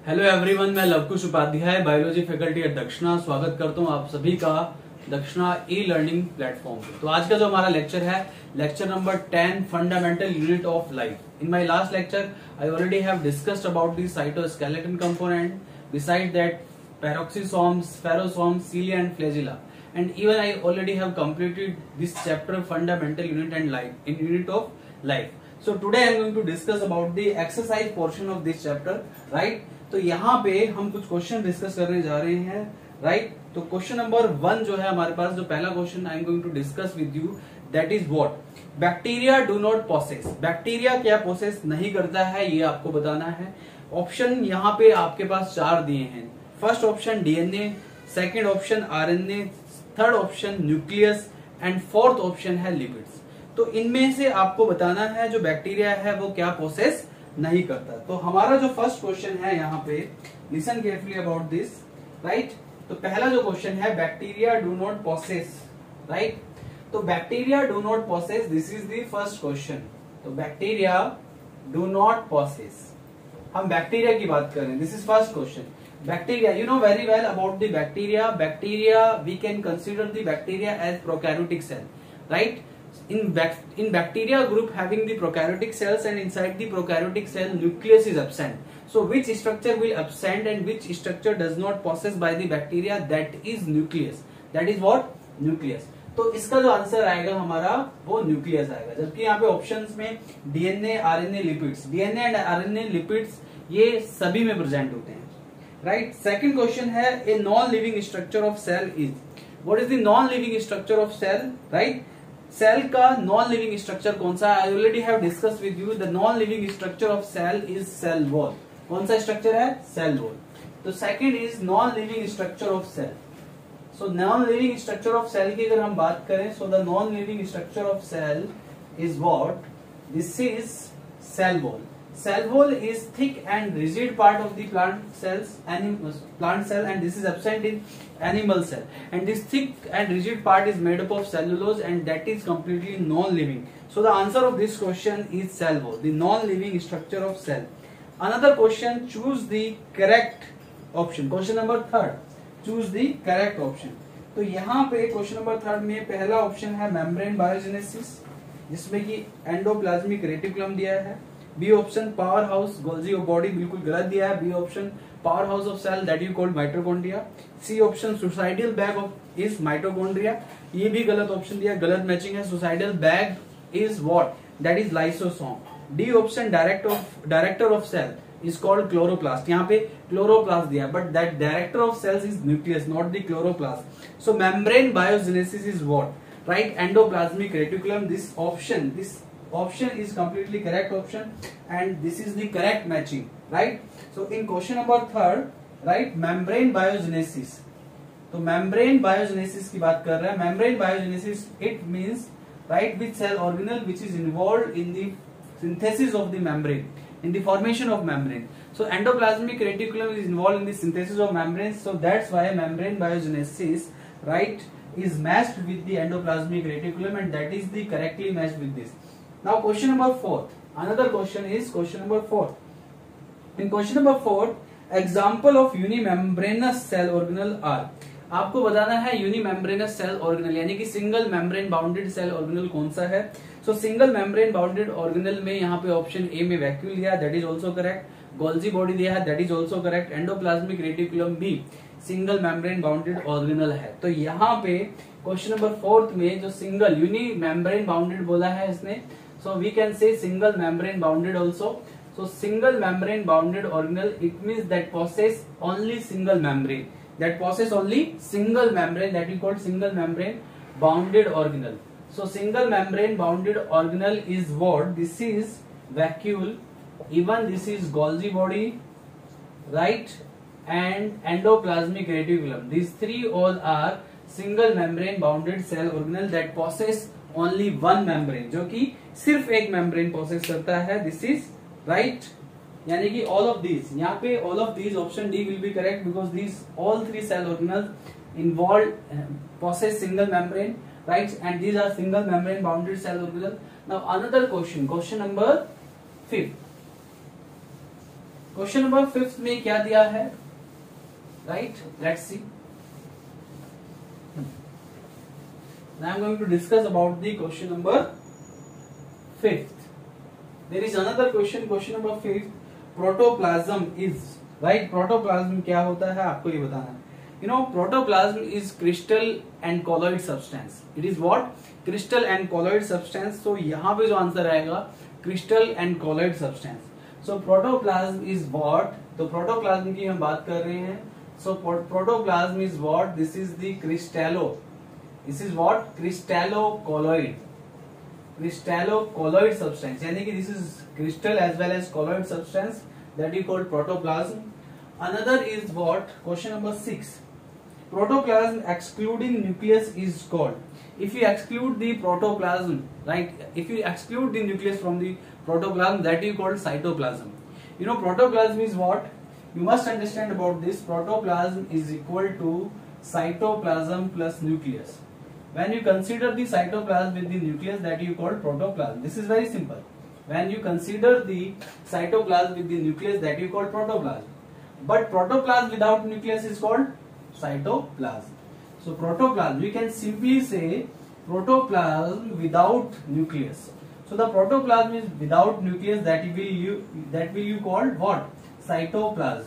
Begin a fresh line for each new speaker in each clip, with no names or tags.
Hello everyone, मैं Lavkush Upadhyay biology faculty at Dakshina स्वागत करता हूं आप सभी का दक्षिणा ई लर्निंग प्लेटफॉर्म पे। तो आज का जो हमारा लेक्चर है, lecture number 10, fundamental unit of life. In my last lecture I already have discussed about the cytoskeleton component, beside that peroxisomes, spherosomes, cilia and flagella, and even I already have completed this chapter fundamental unit and life in unit of life. So today I am going to discuss about the exercise portion of this chapter, right? तो यहाँ पे हम कुछ question discuss करने जा रहे हैं, right? तो क्वेश्चन नंबर 1 जो है हमारे पास, जो पहला question I am going to discuss with you, that is what bacteria do not possess. Bacteria क्या पोसेस नहीं करता है, ये आपको बताना है। ऑप्शन यहाँ पे आपके पास 4 दिए हैं। First option DNA, second option RNA, third option nucleus and fourth option है लिपिड्स। तो इनमें से आपको बताना है जो बैक्टीरिया है वो क्या प्रोसेस नहीं करता। तो हमारा जो फर्स्ट क्वेश्चन है यहाँ पे, listen carefully about this, right? तो पहला जो क्वेश्चन है, bacteria do not process, right? तो bacteria do not process, this is the first question. तो बैक्टीरिया डू नॉट प्रोसेस, हम बैक्टीरिया की बात करें, this is first question. Bacteria, you know very well about the bacteria. Bacteria, we can consider the bacteria as prokaryotic cell, right? In bacteria group having the prokaryotic cells, and inside the prokaryotic cell nucleus is absent. So which structure will absent and which structure does not possess by the bacteria? That is nucleus. That is what? Nucleus. तो इसका जो answer आएगा हमारा वो nucleus आएगा। जबकि यहाँ पे ऑप्शंस में DNA, RNA, lipids, DNA and RNA, lipids ये सभी में प्रेजेंट होते हैं, राइट? सेकंड क्वेश्चन है, a non living structure of cell is, what is the non living structure of cell, right? Cell का नॉन लिविंग स्ट्रक्चर कौन सा? I already have discuss with you, the non living structure of cell is cell wall. कौन सा structure है? Cell wall. तो second is non living structure of cell. So non living structure of cell की अगर हम बात करें, so the non living structure of cell is what? This is cell wall. Cell wall is thick and rigid part of the plant cell, and this is absent in animal cell. And this thick and rigid part is made up of cellulose, and that is completely non-living. So the answer of this question is cell wall, the non-living structure of cell. Another question, choose the correct option. Question number 3, choose the correct option. तो यहाँ पे question number 3 में पहला option है membrane biogenesis, जिसमें कि endoplasmic reticulum दिया है। B option power house Golgi of body, बिल्कुल गलत दिया है। B option power house of cell, that you called mitochondria. C option suicidal bag of is mitochondria, ये भी गलत ऑप्शन दिया, गलत मैचिंग है। Suicidal bag is what? That is lysosome. D option director of cell is called chloroplast, यहाँ पे chloroplast दिया, but that director of cells is nucleus, not the chloroplast. So membrane biogenesis is what? Right, endoplasmic reticulum. This option is completely correct option, and this is the correct matching, right? So in question number 3, right, membrane biogenesis. तो membrane biogenesis की बात कर रहे हैं। membrane biogenesis, it means, right, which cell organelle which is involved in the synthesis of the membrane, in the formation of membrane. So endoplasmic reticulum is involved in the synthesis of membranes, so that's why membrane biogenesis, right, is matched with the endoplasmic reticulum, and that is the correctly matched with this. Now question number 4, another question is question number 4. In question number 4, example of unimembranous cell organelle are, आपको बताना है यूनिमेम्ब्रेनस cell organelle यानी कि single membrane bounded cell organelle कौन सा है। So single membrane bounded organelle में यहाँ पे ऑप्शन ए में वैक्यूल दिया है, that is also correct. Golgi body दिया है, that is also correct. Endoplasmic reticulum भी सिंगल मेम्ब्रेन बाउंडेड ऑर्गेनल है। तो यहाँ पे क्वेश्चन नंबर 4 में जो सिंगल यूनि मेम्ब्रेन बाउंडेड बोला है इसने, so we can say single membrane bounded also. So single membrane bounded organelle, it means that possess only single membrane, that possess only single membrane, that we call single membrane bounded organelle. So single membrane bounded organelle is what? This is vacuole, even this is Golgi body, right, and endoplasmic reticulum. These three all are single membrane bounded cell organelle that possess only one membrane, जो कि सिर्फ एक membrane process करता है। This is right, यानी कि all of these, यहाँ पे all of these option D will be correct, because these all 3 cell organelles involve process single membrane, right, and these are single membrane bounded cell organelle. Now another question, question number 5, question number 5 में क्या दिया है, right, let's see. Now I am going to discuss about the question number 5th. There is another question, question number 5. Protoplasm is, right, protoplasm क्या होता है आपको ये बताना है. You know, protoplasm is crystal and colloid substance. It is what? Crystal and colloid substance. So यहाँ पे जो आंसर आएगा crystal and colloid substance. So protoplasm is what? तो protoplasm की हम बात कर रहे हैं. So protoplasm is what? This is the crystallo. This is what? Crystallo-colloid. Crystallo-colloid substance. यानी कि this is crystal as well as colloid substance that you call protoplasm. Another is what? Question number 6. Protoplasm excluding nucleus is called. If you exclude the protoplasm, right? If you exclude the nucleus from the protoplasm, that you call cytoplasm. You know, protoplasm is what? You must understand about this. Protoplasm is equal to cytoplasm plus nucleus. When you consider the cytoplasm with the nucleus, that you call protoplasm. This is very simple. When you consider the cytoplasm with the nucleus, that you call protoplasm. But protoplasm without nucleus is called cytoplasm. So protoplasm, we can simply say protoplasm without nucleus. So the protoplasm is without nucleus, that will you call what? Cytoplasm.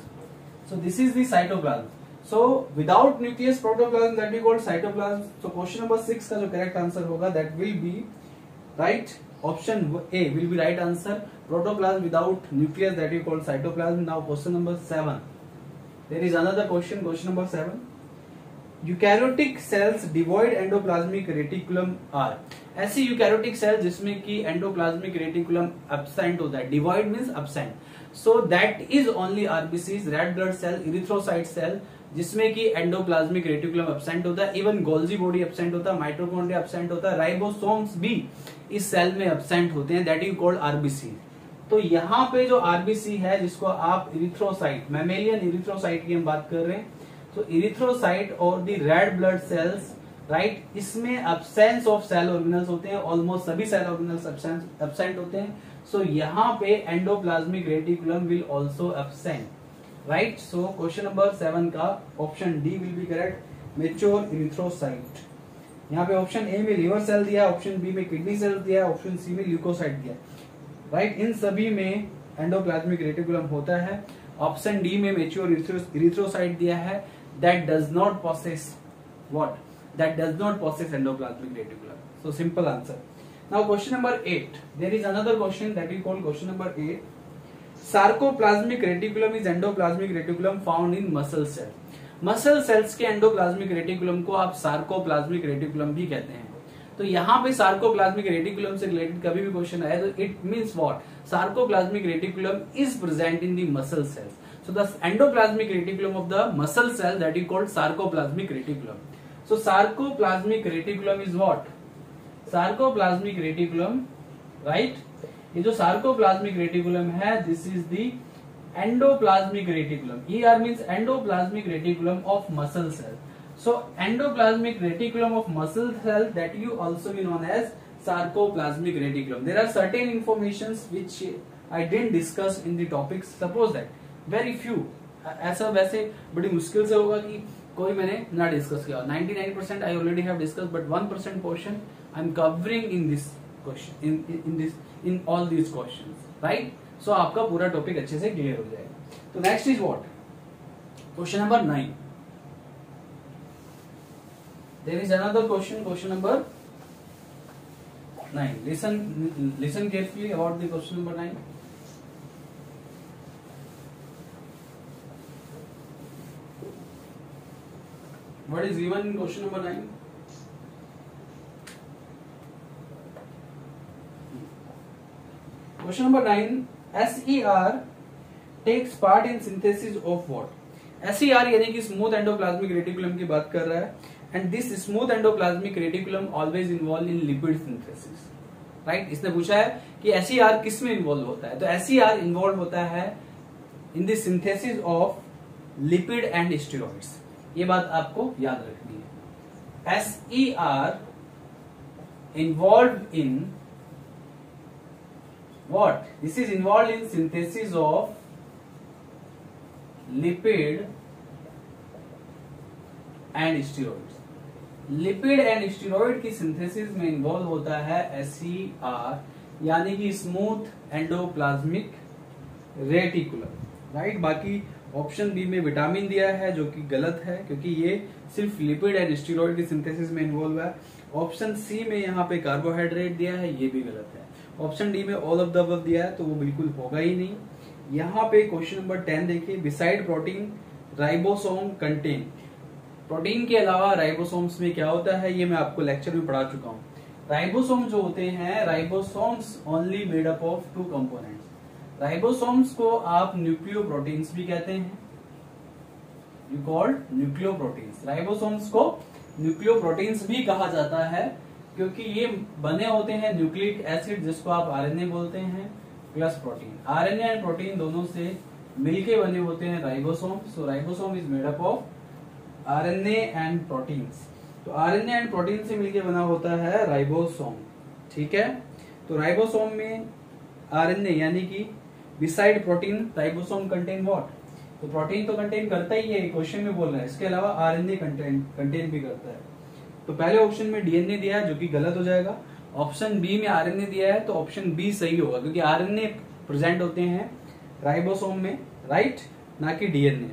So this is the cytoplasm. So without nucleus protoplasm, that we call cytoplasm. So question number 6 का जो correct answer होगा, that will be right. Option A will be right answer. Protoplasm without nucleus, that we call cytoplasm. Now question number 7. There is another question. Question number 7. Eukaryotic cells devoid endoplasmic reticulum are. ऐसी eukaryotic cells जिसमें कि endoplasmic reticulum absent होता है. Devoid means absent. So that is only RBCs, red blood cell, erythrocyte cell, जिसमें कि endoplasmic reticulum absent होता है. Even Golgi body absent होता है, माइटोकॉन्ड्रिया एब्सेंट होता है, राइबोसोम्स भी इस सेल में एब्सेंट होते हैं. That is called RBC. तो यहाँ पे जो आरबीसी है, जिसको आप इरिथ्रोसाइट, मैमेलियन इरिथ्रोसाइट की हम बात कर रहे हैं, तो इरिथ्रोसाइट और the red blood cells, right, इसमें एब्सेंस ऑफ सेल ऑर्गेनल्स होते हैं. ऑलमोस्ट सभी सेल ऑर्गेनल्स एब्सेंट होते हैं. सो यहाँ पे endoplasmic reticulum will also absent, right. So question number 7 का option D will be correct, mature erythrocyte. यहाँ पे ऑप्शन ए में लिवर सेल दिया, ऑप्शन बी में किडनी सेल दिया, ऑप्शन सी में ल्यूकोसाइट दिया, राइट. इन सभी में एंडोप्लाज्मिक रेटिकुलम होता है. ऑप्शन डी में मेच्योर इरिथ्रोसाइट दिया है. That does not possess what? That does not possess endoplasmic reticulum. So simple answer. Now question number 8. There is another question that we call question number 8. Sarcoplasmic reticulum is endoplasmic reticulum found in muscle cell. Muscle cells के endoplasmic reticulum को आप sarcoplasmic reticulum भी कहते हैं. तो यहाँ पे sarcoplasmic reticulum से रिलेटेड कभी भी क्वेश्चन आए तो it means what? Sarcoplasmic reticulum is present in the muscle cells. So the endoplasmic reticulum of the muscle cell, that is called sarcoplasmic reticulum. So sarcoplasmic reticulum is what? Sarcoplasmic reticulum, right. ये जो sarcoplasmic reticulum है, this is the endoplasmic reticulum. ER means endoplasmic reticulum of muscle cell. So endoplasmic reticulum of muscle cell, that you also be known as sarcoplasmic reticulum. There are certain informations which I didn't discuss in the topics. Suppose that very few, ऐसा वैसे बड़ी मुश्किल से होगा कि कोई मैंने ना डिस्कस किया. 99% I already have discussed, but 1% portion I am covering in this question, in all these questions, right? So आपका पूरा टॉपिक अच्छे से क्लियर हो जाएगा. तो next is what? Question number 9. There is another question, question number 9. Listen carefully about the question number 9. What is given in question number 9? Question number 9. SER takes part in synthesis of what? SER यानी कि smooth endoplasmic reticulum की बात कर रहा है. And this smooth endoplasmic reticulum always involved in lipid synthesis, right? इसने पूछा है कि SER किस में इन्वॉल्व होता है. तो SER इन्वॉल्व होता है in the synthesis of lipid and steroids. ये बात आपको याद रखनी है. SER involved in what? This is involved in synthesis of lipid and steroid. Lipid and steroid की सिंथेसिस में इन्वॉल्व होता है SER, यानी कि स्मूथ एंडोप्लाज्मिक रेटिकुलम, राइट। बाकी ऑप्शन बी में विटामिन दिया है जो कि गलत है, क्योंकि ये सिर्फ लिपिड एंड स्टीरॉइड की सिंथेसिस में इन्वॉल्व है। ऑप्शन सी में यहाँ पे कार्बोहाइड्रेट दिया है, ये भी गलत है। ऑप्शन डी में ऑल ऑफ द अबव दिया है, तो वो बिल्कुल होगा ही नहीं। यहाँ पे क्वेश्चन नंबर 10 देखिए, beside protein ribosome contain. Protein के अलावा राइबोसोम्स में क्या होता है, ये मैं आपको लेक्चर में पढ़ा चुका हूँ। राइबोसोम जो होते हैं, ribosomes only made up of 2 components. Ribosomes को आप न्यूक्लियोप्रोटीन्स भी कहते हैं, यू कॉल्ड न्यूक्लियोप्रोटीन्स। राइबोसोम्स को न्यूक्लियोप्रोटीन्स भी कहा जाता है, क्योंकि ये बने होते हैं न्यूक्लिक एसिड, जिसको आप आरएनए बोलते हैं, plus protein. RNA and protein दोनों से मिलके बने होते हैं ribosome. So ribosome is made up of RNA and proteins. तो आरएनए एंड प्रोटीन से मिलके बना होता है राइबोसोम, ठीक है। तो राइबोसोम में आरएनए यानी कि beside protein ribosome contain what, तो प्रोटीन तो कंटेन करता ही है, क्वेश्चन में बोल रहा है। इसके अलावा आरएनए कंटेन भी करता है। तो पहले ऑप्शन में डीएनए दिया है, जो कि गलत हो जाएगा। ऑप्शन बी में आरएनए दिया है, तो ऑप्शन बी सही होगा, क्योंकि आरएनए प्रेजेंट होते हैं राइबोसोम में, राइट, ना कि डीएनए।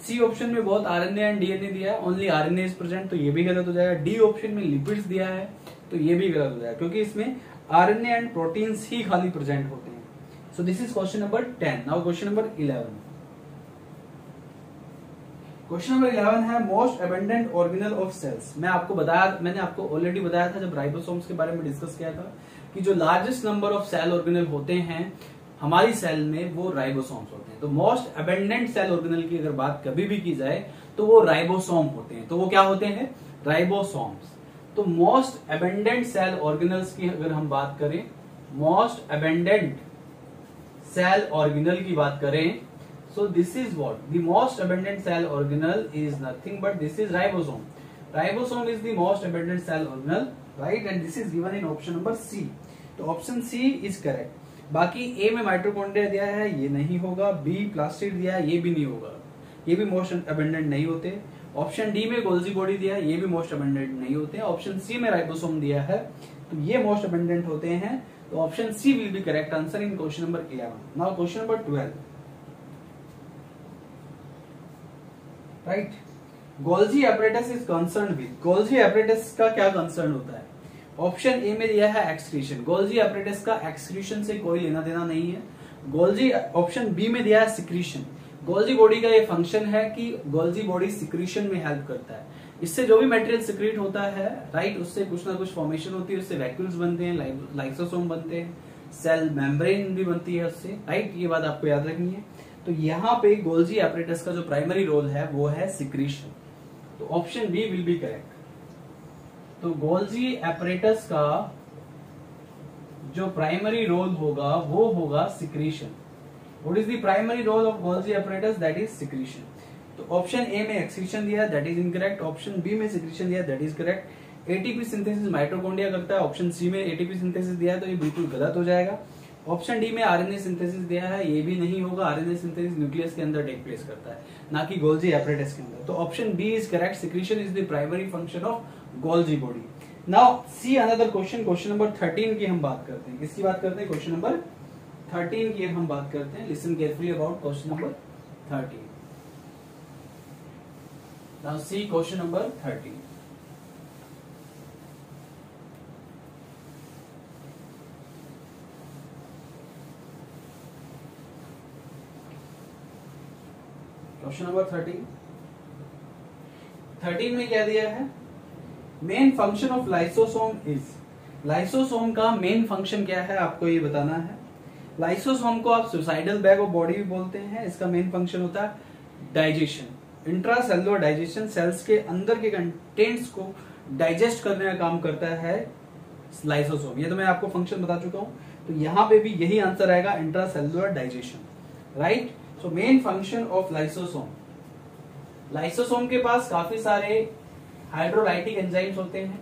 सी ऑप्शन में बहुत आरएनए एंड डीएनए दिया है, ओनली आरएनए इज प्रेजेंट, तो ये भी गलत हो जाएगा। डी ऑप्शन में लिपिड्स दिया है, तो ये भी गलत हो जाएगा, क्योंकि इसमें आरएनए एंड प्रोटीन्स ही खाली प्रेजेंट होते हैं। So this is question number 10। Now question number 11। Question number 11 है most abundant organelle of cells. मैंने आपको ऑलरेडी बताया था जब राइबोसोम्स के बारे में डिस्कस किया था, कि जो largest number of cell organelle होते हैं हमारी सेल में, वो राइबोसोम्स होते हैं। तो मोस्ट अबंडेंट सेल ऑर्गेनल की अगर बात कभी भी की जाए तो वो राइबोसोम होते हैं। तो वो क्या होते हैं, राइबोसोम्स। तो मोस्ट अबंडेंट सेल ऑर्गेनल्स की अगर हम बात करें, मोस्ट अबंडेंट सेल ऑर्गेनल की बात करें, so this is what the most abundant cell organelle is nothing but this is ribosome. Ribosome is the most abundant cell organelle, right, and this is given in option number C. तो option C is correct. बाकी A में mitochondria दिया है, ये नहीं होगा। B plastid दिया है, ये भी नहीं होगा, ये भी मोस्ट अबंडेंट नहीं होते। ऑप्शन D में गोल्जी बॉडी दिया है, ये भी मोस्ट अबंडेंट नहीं होते। ऑप्शन C में राइबोसोम दिया है, तो ये मोस्ट अबंडेंट होते हैं। तो option C will be correct answer in question number 11। Now question number 12, right. Golgi apparatus is concern with. Golgi apparatus का क्या कंसर्न होता है? ऑप्शन ए में दिया है एक्सक्रीशन। गोल्जी एपरेटस का एक्सक्रीशन से कोई लेना देना नहीं है। गोल्जी ऑप्शन बी में दिया है सिक्रीशन। गोल्जी बॉडी का ये फंक्शन है कि गोल्जी बॉडी सिक्रीशन में हेल्प करता है। इससे जो भी मटेरियल सिक्रीट होता है, राइट, उससे कुछ ना कुछ फॉर्मेशन होती है, उससे वैक्यूल्स बनते हैं, लाइसोसोम बनते हैं, सेल मेम्ब्रेन भी बनती है उससे, राइट। ये बात आपको याद रखनी है। तो यहाँ पे गोल्जी एपरेटस का जो प्राइमरी रोल है वो है सिक्रीशन। तो option B will be correct. तो गोल्जी एपरेटस का जो प्राइमरी रोल होगा वो होगा secretion. What is the primary role of Golgi apparatus? That is secretion. तो ऑप्शन ए में एक्सक्रीशन दिया, that is incorrect. Option B में सिक्रीशन दिया, that is correct. ATP synthesis mitochondria करता है, ऑप्शन सी में एटीपी सिंथेसिस दिया है, तो ये बिल्कुल गलत हो जाएगा। ऑप्शन डी में आरएनए सिंथेसिस दिया है, ये भी नहीं होगा। आरएनए सिंथेसिस न्यूक्लियस के अंदर टेक प्लेस करता है, ना कि गोल्जी एपरेटस के अंदर। तो option B is correct. Secretion is the primary function of Golgi body. Now see another question, question number 13 की हम बात करते हैं। किसकी बात करते हैं? क्वेश्चन नंबर 13 की हम बात करते हैं। Listen carefully about question number 13। Now see question number 13। Question number 13 में क्या दिया है? Main function of lysosome is. Lysosome का मेन फंक्शन क्या है आपको ये बताना है। लाइसोसोम को आप सुसाइडल बैग ऑफ बॉडी भी बोलते हैं। इसका मेन फंक्शन होता है डाइजेशन, इंट्रासेलुलर डाइजेशन। सेल्स के अंदर के कंटेंट्स को डाइजेस्ट करने का काम करता है लाइसोसोम। ये तो मैं आपको फंक्शन बता चुका हूं। तो यहां पे भी यही आंसर आएगा, intracellular digestion, right. So main function of lysosome. Lysosome के पास काफी सारे हाइड्रोलाइटिक एंजाइम्स होते हैं,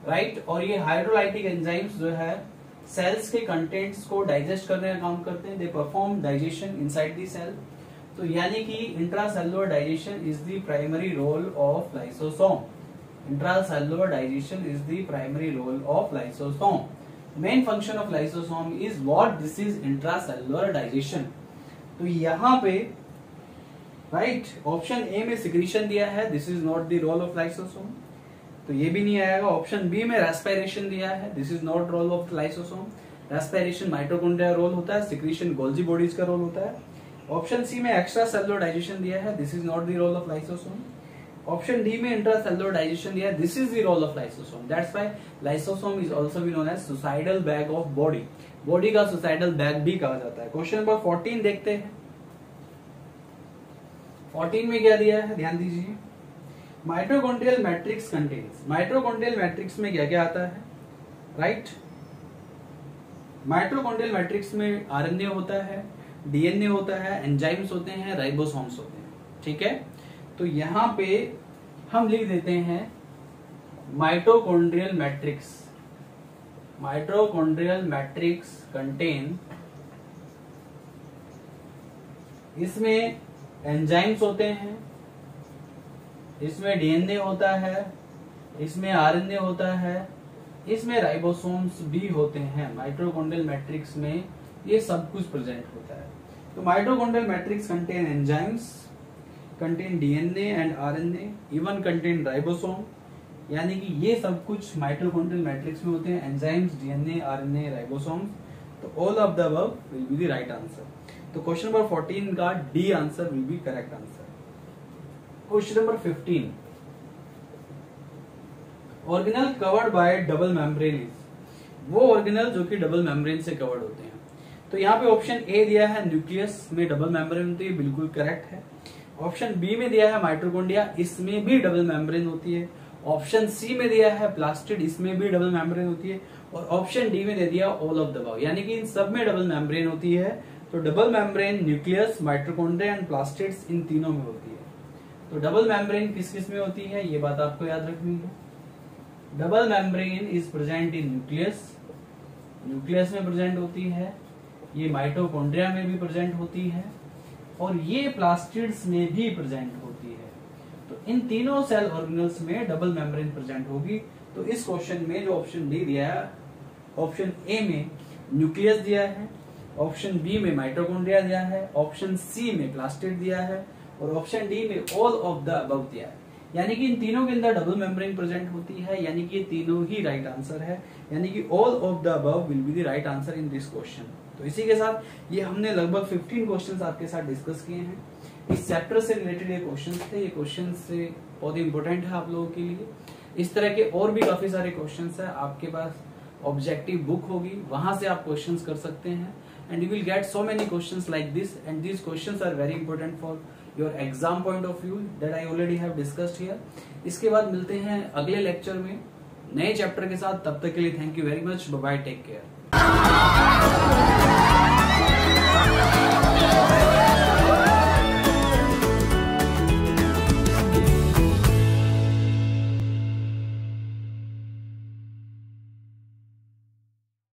राइट। और ये हाइड्रोलाइटिक एंजाइम्स जो है सेल्स के कंटेंट्स को डाइजेस्ट करने का काम करते हैं। They perform digestion inside the cell. तो यानी कि intracellular digestion is the primary role of lysosome. Intracellular digestion is the primary role of lysosome. Main function of lysosome is what? This is intracellular digestion. तो यहाँ पे right option A में secretion दिया है, this is not the role of lysosome, तो ये भी नहीं आएगा। ऑप्शन बी में रेस्पिरेशन दिया है, this is not role of lysosome. Respiration mitochondria role होता है, सिक्रीशन गोल्जी बॉडीज का रोल होता है। ऑप्शन सी में एक्स्ट्रा सेलुलर डाइजेशन दिया है, this is not the role of lysosome. Option D में इंट्रासेलुलर डाइजेशन दिया है, this is the role of lysosome. That's why lysosome is also be known as suicidal bag of body. Body का suicidal bag भी कहा जाता है। Question number 14 देखते हैं। 14 में क्या दिया है, ध्यान दीजिए। Mitochondrial matrix contains. Mitochondrial matrix में क्या क्या आता है? राइट, माइटोकॉन्ड्रियल मैट्रिक्स में आरएनए होता है, डीएनए होता है, एंजाइम्स होते हैं, राइबोसोम्स होते हैं। ठीक है, तो यहां पे हम लिख देते हैं mitochondrial matrix. Mitochondrial matrix contain, इसमें एंजाइम्स होते हैं, इसमें डीएनए होता है, इसमें आरएनए होता है, इसमें राइबोसोम्स भी होते हैं। माइटोकॉन्ड्रियल मैट्रिक्स में ये सब कुछ प्रेजेंट होता है। तो mitochondrial matrix contain enzymes, contain DNA and RNA, even contain ribosome, यानी कि ये सब कुछ माइटोकॉन्ड्रियल मैट्रिक्स में होते हैं, एंजाइम्स, डीएनए, आरएनए, राइबोसोम्स। तो all of the above will be the right answer. तो क्वेश्चन नंबर 14 का D answer will be correct answer. Question number 15, organelle covered by double membrane is. वो organelle जो कि double membrane से covered होते हैं। तो यहाँ पे ऑप्शन ए दिया है न्यूक्लियस में डबल मेम्ब्रेन होती है, बिल्कुल करेक्ट है। ऑप्शन बी में दिया है माइटोकॉन्ड्रिया, इसमें भी डबल मेम्ब्रेन होती है। ऑप्शन सी में दिया है प्लास्टिड, इसमें भी डबल मेम्ब्रेन होती है। और ऑप्शन डी में दे दिया ऑल ऑफ द अबव, यानी कि इन सब में डबल मेम्ब्रेन होती है। तो double membrane nucleus, mitochondria and plastids, इन तीनों में होती है। तो डबल मेम्ब्रेन किस किस में होती है, ये बात आपको याद रखनी है। Double membrane is present in nucleus, nucleus में प्रेजेंट होती है, ये माइटोकॉन्ड्रिया में भी प्रेजेंट होती है, और ये प्लास्टिड्स में भी प्रेजेंट होती है। तो इन तीनों सेल ऑर्गेनल्स में डबल मेम्ब्रेन प्रेजेंट होगी। तो इस क्वेश्चन में जो ऑप्शन डी दिया है, ऑप्शन ए में न्यूक्लियस दिया है, ऑप्शन बी में माइटोकॉन्ड्रिया दिया है, ऑप्शन सी में प्लास्टिड दिया है, और ऑप्शन डी में ऑल ऑफ द अबव दिया है। यानी कि इन तीनों के अंदर डबल मेम्ब्रेन प्रेजेंट होती है, यानी कि ये तीनों ही राइट आंसर है, यानी कि all of the above will be the right answer in this question. तो इसी के साथ ये हमने लगभग 15 क्वेश्चंस आपके साथ डिस्कस किए हैं। इस चैप्टर से रिलेटेड ये क्वेश्चंस थे, ये क्वेश्चंस से बहुत इंपॉर्टेंट है आप लोगों के लिए। इस तरह के और भी काफी सारे क्वेश्चंस है, आपके पास ऑब्जेक्टिव बुक होगी, वहां से आप क्वेश्चंस कर सकते हैं, and you will get so many questions like this, and these questions are very important for your exam point of view that I already have discussed here. इसके बाद मिलते हैं अगले लेक्चर में नए चैप्टर के साथ। तब तक के लिए thank you very much, bye bye, take care.